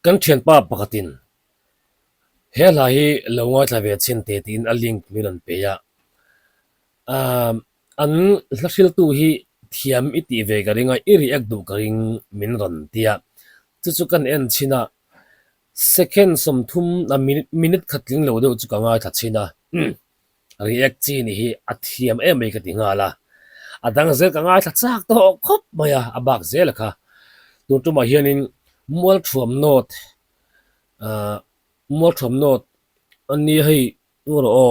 kan thian pa pakatin hela hi longa tla ve chen te tin a link milan pe ya an hlashil tu hi thiam iti ve garinga iri ek du garing min ran tia chu chu kan en china second som thum na minute khatling lo deuh chu ka ngai tha china react chi ni hi a thiam em mai ka tinga la adang zel ka ngai tha chak to khop maya abak zel kha tu tu ma hianin mual thuam not mual thuam not ani hei ngoro o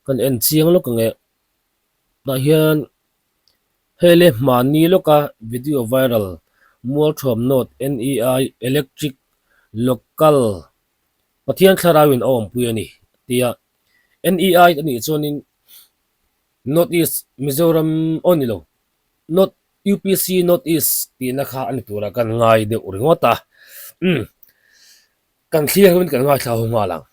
kan en chiang lo ka nge da hian hele mani loka video viral mual thuam not NEI electric local pathian tharawin awm puyani tia NEI ani chonin North East Mizoram onilo not UPC North East tina kha ani tura kan ngai de uringota kan thia hun kan ngai thau nga lang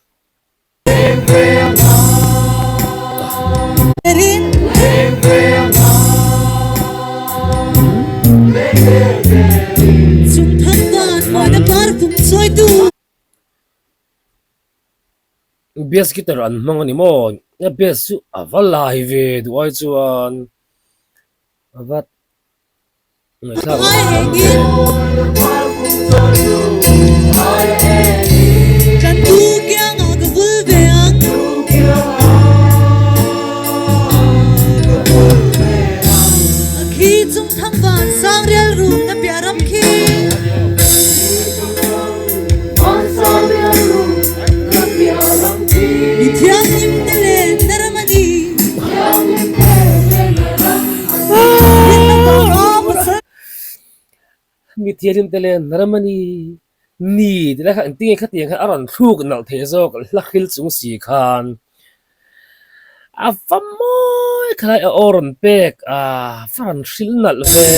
Zum Tangan meine Parfum soy du bes gitar an mangani mo ya bes su avala hi ve duai chuan avat ngai thau Kan du kya nga ka vulveang Khi zum Tangan sang real room na piaram khi Mithyang nim nele naramani mi thiarin tele naramani ni de la kan tinge khatiang kha aron thuk nal the zo lakhil chung si khan afamoy khlai a oron pek a faran shil nal ve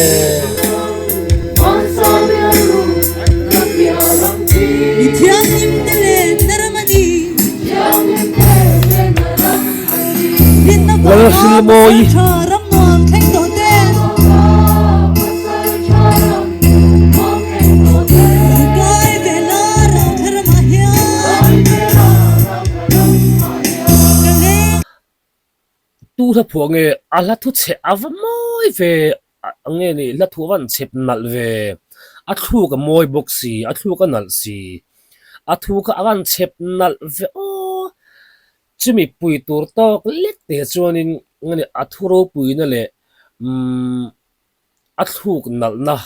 Mithyang nim nele naramani wala shil moy Charam nuang theng do ten Gai vela rao thar mahyan Kaleng tu tha phuange ala thu che avamoy ve ange ni la thu wan chep nal ve a thu ka moy boxi a thu ka nal si a thu ka awan chep nal ve o chumi pui tur to let te chuanin ngani a thu ro pui na le a thu nal na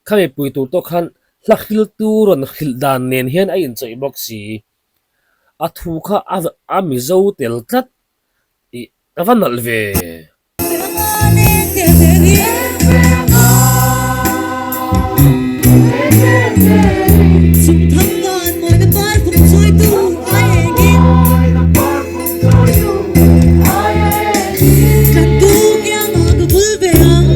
khami pui tur to khan la khil tu ron khil dan nen hian a in chei boxi a thu kha a mi zo tel tlat i awan nal ve Veranganing deveria Zum Tangan meine Parfum soy du Ayegin Kan du kya nga ka vulveang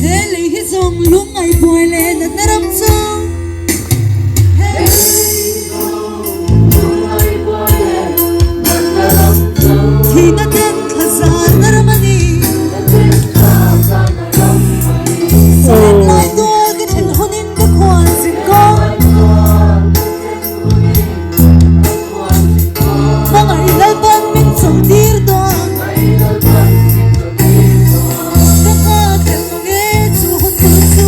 Hele hi zong lung ay boy le na naram zong Khi na ten khazan naramani Sen lai dua ka ten honin ka kwan sin ko Mga ilalban min som dir doang Kaka kel mange chu hun tu chu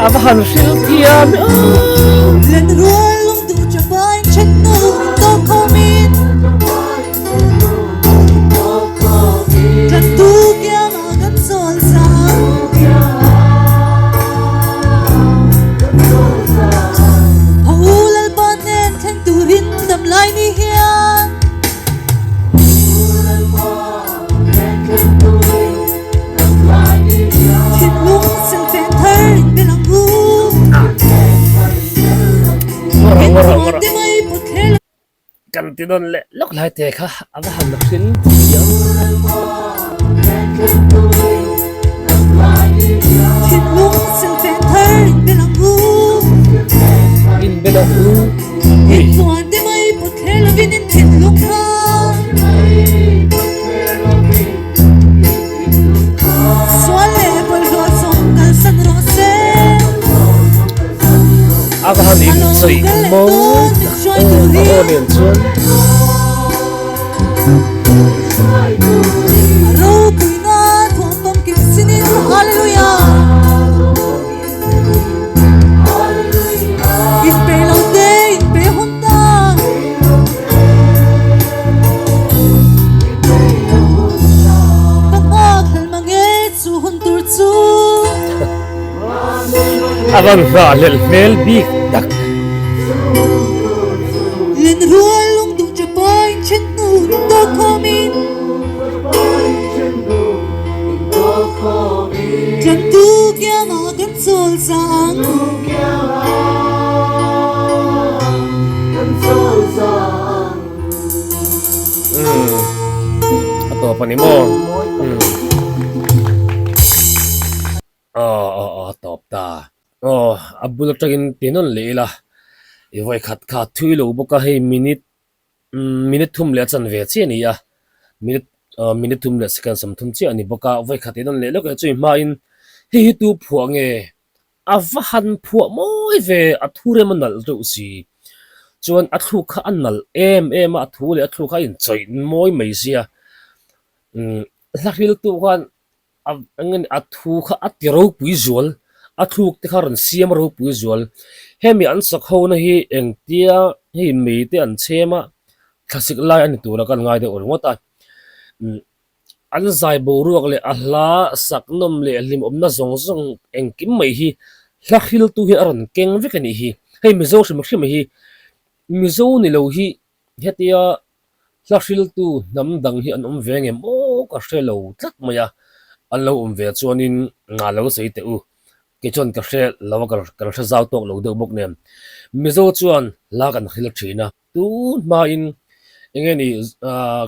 awan shil thiam Len rual lung du chabain chen nu to komin Kan du kya nga kan sol sang Haulal banen keng turin dam lai ni hiyan Thiên lung sil fen thar in belang u ngora ngora Tuan ngora di mai put khel kan tinon le lok lai te kha awan nak shil thiam Thiên lung sil fen thar in belang u in bela hu Tuan di mai put khel vin in thiên lung ha zoi mo o nen chuan aro puina thuam tom kim sinin hallelujah in pe lo te in pe hon ta ka khal mange chu hun tur chu avan va lel mel bik dak len rual lung dung chapai chen nu to komin Jam tu kya ma kan sol sang ato pa ni mo top ta abul tagin tinon leila i vai khat kha thui lo boka hei minute thum le chan ve che ni ya minute thum le second sam thum che ani boka vai khat tinon le lo ka chui ma in hi tu phuange avahan phu moi ve athure manal to si chuan athu kha annal em athu le athu kha in choi moi mai sia lahril tu khan angen athu kha atiro pui zual athuk te kharon siam ro pui zual hemi an sak ho na hi engtia hi me te an chema classic lai ani tura kan ngai de orngota an zai bo ruak le ahla saknom le lim omna zong zong engkim mai hi lahril tu hi aron keng vekani hi hei mizo shim hi mizo ni lo hi hetia lahril tu namdang hi an venge mo ka hrelo tlak maya an lo ve chuanin nga lo sei te u ke chon ka hre lawa ka hre zau tok lo de bok nem mizo chuan la kan khil thina tu ma in engeni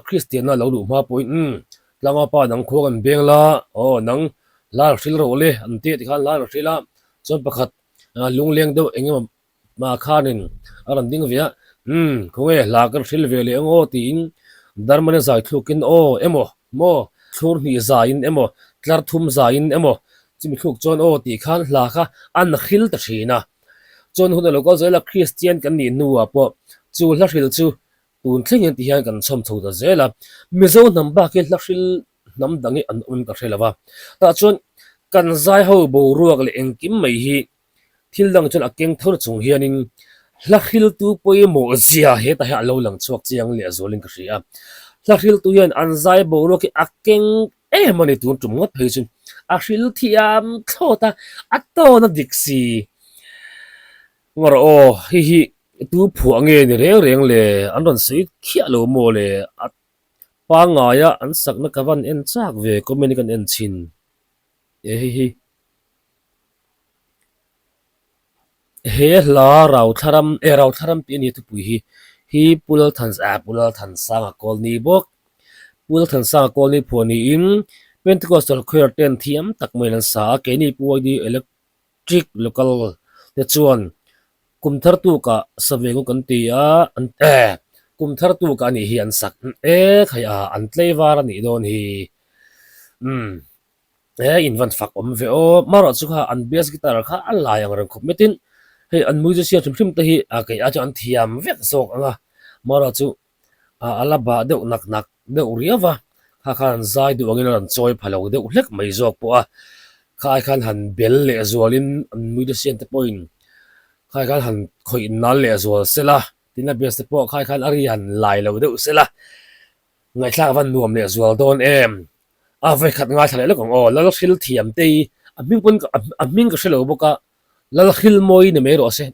christian na lo lu ma point lama pa nang kho kan beng la nang la hril ro le an te ti khan la hrila chon pakhat lung leng do engem ma khanin aran ding via khonge la kan hril ve le ngo tin darmane zai thukin emo mo thur ni zain emo tlar thum zain emo chimi khuk chon ti khan hla kha an khil ta thina chon hun lo ko zela christian kan ni nuwa po chu hla hril chu tun thleng ti hian kan chom tho da zela mizo namba ke hla hril nam dangi an ka hrelawa ta chon kan zai ho bo ruak le engkim mai hi thil dang chon akeng thor chung hianin hla hril tu poi mo zia he ta ha lo lang chuak chiang le zoling ka hria lahril tu hian an zai bo ro ki akeng mani tu tum ngot phei chun a hril thiam thota ato na diksi ngor hi tu phuange ni reng le an ron sei khia lo mo le pa nga ya an sak na kawan en chak ve communican en chin hi he la rau tharam pi ni tu pui hi pul than sang kol ni bok pul than sang kol ni phoni in pentecostal choir ten thiam tak mai lan sa ke ni puai di electric local te chuan kum thar tu ka savengu kan ti a an kum thar tu ka ni hi an sak khaya an tlei war ani don hi in van fak om ve maro chu kha an bass guitar kha an la yang ran khop metin hei an musician thim te hi ke a chu an thiam vek sok anga mara chu alaba de nak de uriawa khan zai du angin ran choi phalo de hlek mai jok po a khai khan han bel le zualin an musician te point khai khan han khoi nal le zual sela tina bes te po khai khan ari han lai lo de sela ngai thla van nuam le zual don ve khat ngai thale lokong la hil thiam te aming pun aming ka shelo boka la hil moi ne me ro se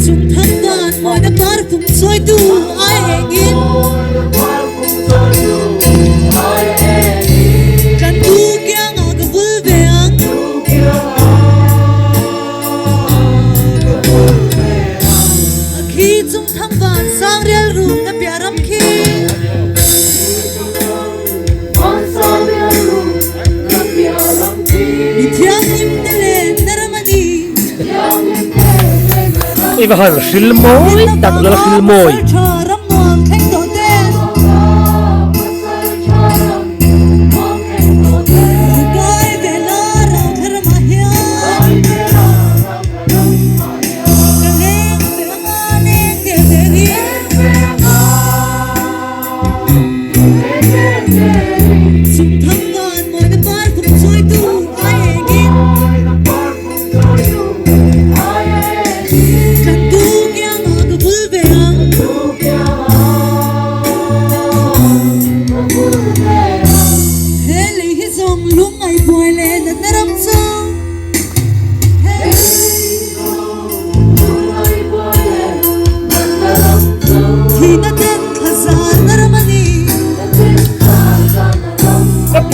chung thang gan moi na par phum soi tu ai hengin kan tu kya nga ka vul ve ang khi chung thang gan sang rial rum na pyaram khi mi thiang nim ne le naramani iba han hil moi tak la hil moi charam nuam theng do te gai ve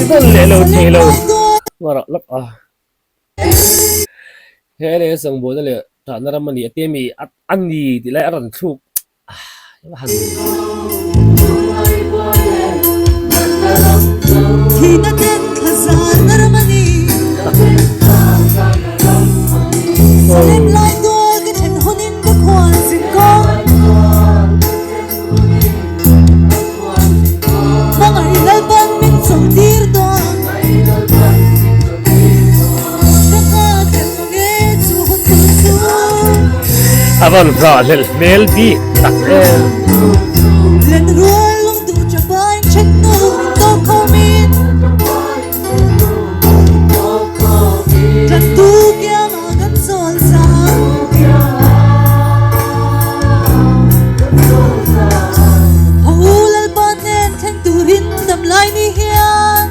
con lẹ lâu sa thế lem lâu lai doi ngora lắc à hele sang bo le ta na ram ni te mi an ni ti lai aran thu ah han thi na ten khazan na ramani sa lem lai doi ka then honin ka khwan sin ko mangai lal ban min song tir doi ka ka kan nge chu hun tu chu avan ra lel mel bi tak len rual lung tu cha bai chen nu to komin kan tu kya ma kan sol sa hul al ban nen then tu rin dam lai ni hian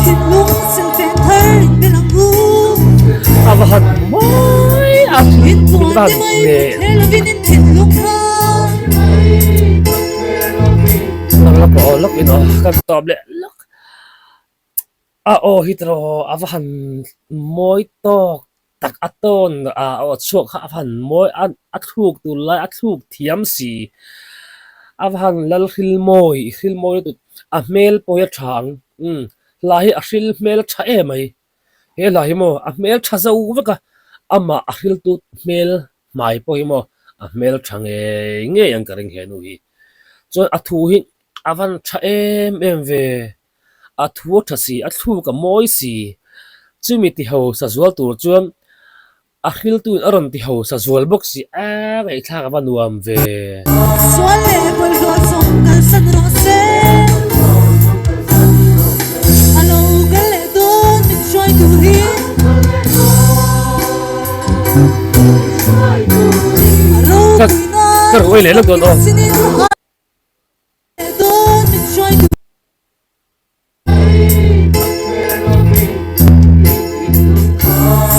thịt lung sel fen thar in belang u avan moi in tuan ban te mai ne he lovin in thịt lung kha nang la po lok in kan top le lok o hitro avan moi to tak aton o chok avan moi an athuk tu lai athuk thiam si avan lal khil moi tu a mel po ya thang lai a khil mel tha e mai he lai mo a mel tha zo vaka ama a khil tu mel mai po hi mo a mel thang e nge yang karing he nu hi cho a thu hi avan tha em ve a thu tha si a thu ka moi si chumi ti ho sa zual tur chuan a khil tu aron ti ho sa zual box si a ngai thla ka vanuam ve sual le bol go song kal san ro se alo gal le don min joy tu ri aro kuina kar oi le lok don o sinin ha le don min joy tu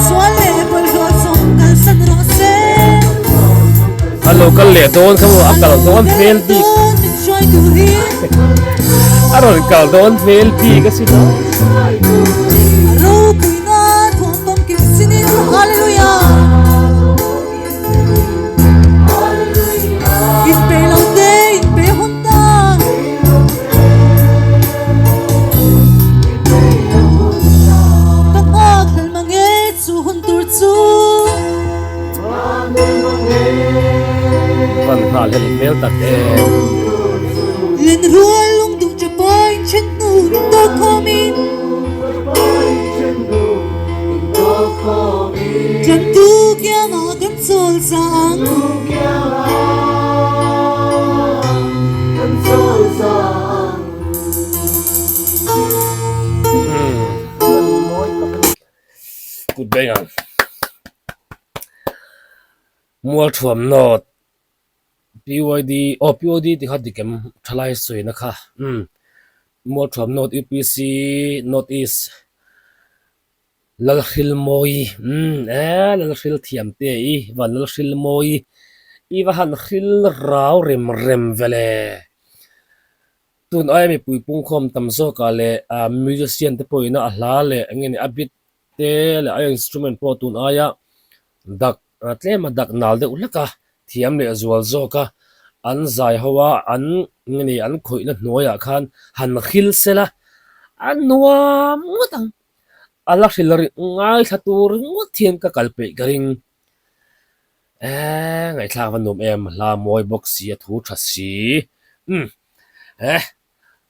sual le bol go song kal san ro se a local le don kamu akal don fail bi don min joy tu ri aron kal don fail bi ka si no aro kuina thom tom kin sinin hallelujah in pe lo de in pe hon ta tak ak hal mange chu hun tur chu van ha le mel tak e len rual lung du cha pai chen nu to komin jam tu kya ma kan sol sang good bang an mual thuam not PYD POD ti khat dikem thalai soi na kha mual thuam not UPC not east lal khil moi lal khil thiam te I van lal khil moi I va han khil rau rem vele tun ai mi pui pung khom tam zo ka le musician te poina a hla le ngeni a bit te le ai instrument po tun aya dak tlema dak nal de ulaka thiam le zual zo ka an zai hawa an ngeni an khoina hnuaya khan han khil sela an nuam ngotang ala khilari ngai thatur ngot thiam ka kalpe garing ngai thla van nom em la moi box si a thu tha si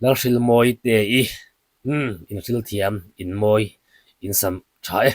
lal khil moi te I in khil thiam in moi in sam thae